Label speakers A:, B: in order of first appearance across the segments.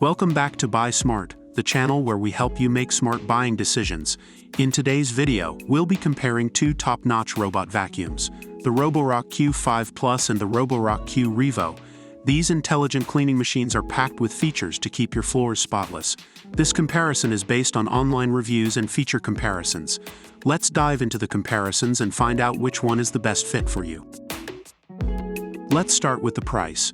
A: Welcome back to Buy Smart, the channel where we help you make smart buying decisions. In today's video, we'll be comparing two top-notch robot vacuums, the Roborock Q5 Plus and the Roborock Q Revo. These intelligent cleaning machines are packed with features to keep your floors spotless. This comparison is based on online reviews and feature comparisons. Let's dive into the comparisons and find out which one is the best fit for you. Let's start with the price.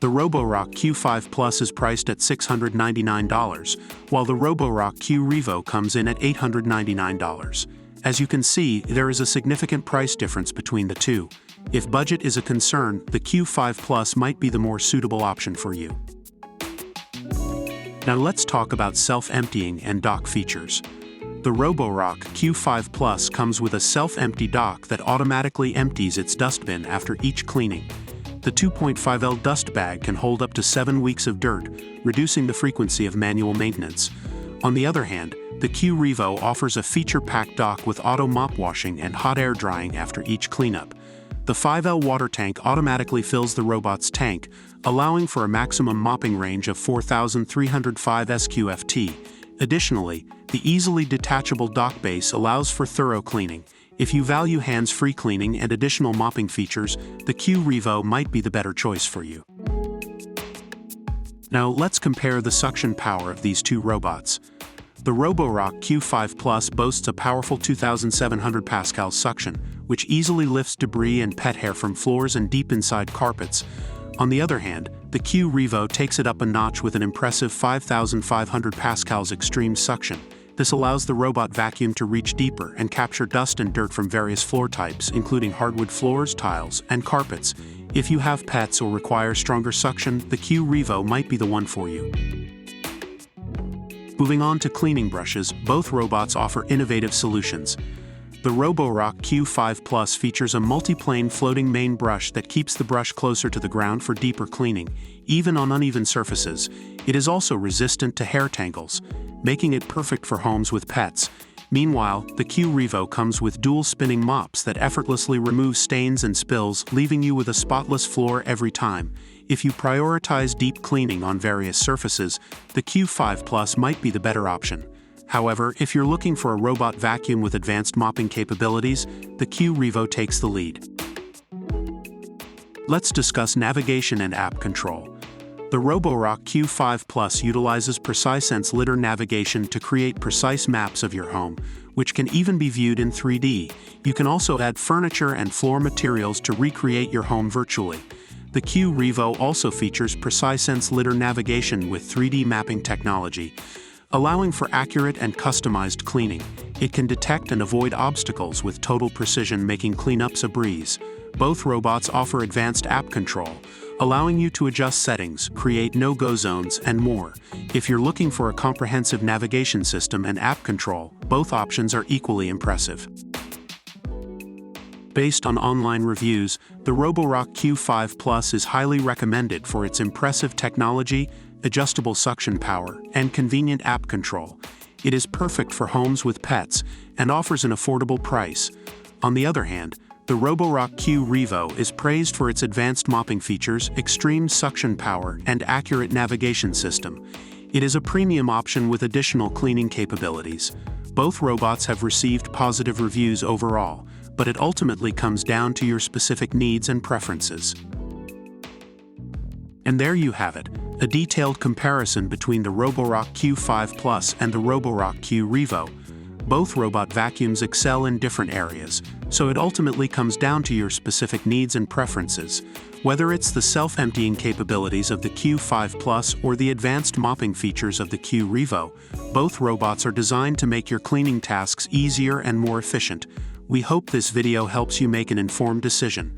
A: The Roborock Q5 Plus is priced at $699, while the Roborock Q Revo comes in at $899. As you can see, there is a significant price difference between the two. If budget is a concern, the Q5 Plus might be the more suitable option for you. Now let's talk about self-emptying and dock features. The Roborock Q5 Plus comes with a self-empty dock that automatically empties its dustbin after each cleaning. The 2.5L dust bag can hold up to 7 weeks of dirt, reducing the frequency of manual maintenance. On the other hand, the Q Revo offers a feature-packed dock with auto mop washing and hot air drying after each cleanup. The 5L water tank automatically fills the robot's tank, allowing for a maximum mopping range of 4,305 SQFT. Additionally, the easily detachable dock base allows for thorough cleaning. If you value hands-free cleaning and additional mopping features, the Q Revo might be the better choice for you. Now let's compare the suction power of these two robots. The Roborock Q5 Plus boasts a powerful 2,700 pascal suction, which easily lifts debris and pet hair from floors and deep inside carpets. On the other hand, the Q Revo takes it up a notch with an impressive 5,500 pascals extreme suction. This allows the robot vacuum to reach deeper and capture dust and dirt from various floor types, including hardwood floors, tiles, and carpets. If you have pets or require stronger suction, the Q Revo might be the one for you. Moving on to cleaning brushes, both robots offer innovative solutions. The Roborock Q5 Plus features a multi-plane floating main brush that keeps the brush closer to the ground for deeper cleaning, even on uneven surfaces. It is also resistant to hair tangles, making it perfect for homes with pets. Meanwhile, the Q Revo comes with dual spinning mops that effortlessly remove stains and spills, leaving you with a spotless floor every time. If you prioritize deep cleaning on various surfaces, the Q5 Plus might be the better option. However, if you're looking for a robot vacuum with advanced mopping capabilities, the Q Revo takes the lead. Let's discuss navigation and app control. The Roborock Q5 Plus utilizes PreciSense lidar navigation to create precise maps of your home, which can even be viewed in 3D. You can also add furniture and floor materials to recreate your home virtually. The Q Revo also features PreciSense lidar navigation with 3D mapping technology, allowing for accurate and customized cleaning. It can detect and avoid obstacles with total precision, making cleanups a breeze. Both robots offer advanced app control, allowing you to adjust settings, create no-go zones, and more. If you're looking for a comprehensive navigation system and app control, both options are equally impressive. Based on online reviews, the Roborock Q5 Plus is highly recommended for its impressive technology, adjustable suction power, and convenient app control. It is perfect for homes with pets and offers an affordable price. On the other hand, the Roborock Q Revo is praised for its advanced mopping features, extreme suction power, and accurate navigation system. It is a premium option with additional cleaning capabilities. Both robots have received positive reviews overall, but it ultimately comes down to your specific needs and preferences. And there you have it, a detailed comparison between the Roborock Q5 Plus and the Roborock Q Revo. Both robot vacuums excel in different areas, so it ultimately comes down to your specific needs and preferences. Whether it's the self-emptying capabilities of the Q5 Plus or the advanced mopping features of the Q Revo, both robots are designed to make your cleaning tasks easier and more efficient. We hope this video helps you make an informed decision.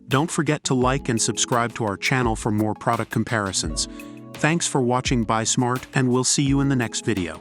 A: Don't forget to like and subscribe to our channel for more product comparisons. Thanks for watching Buy Smart, and we'll see you in the next video.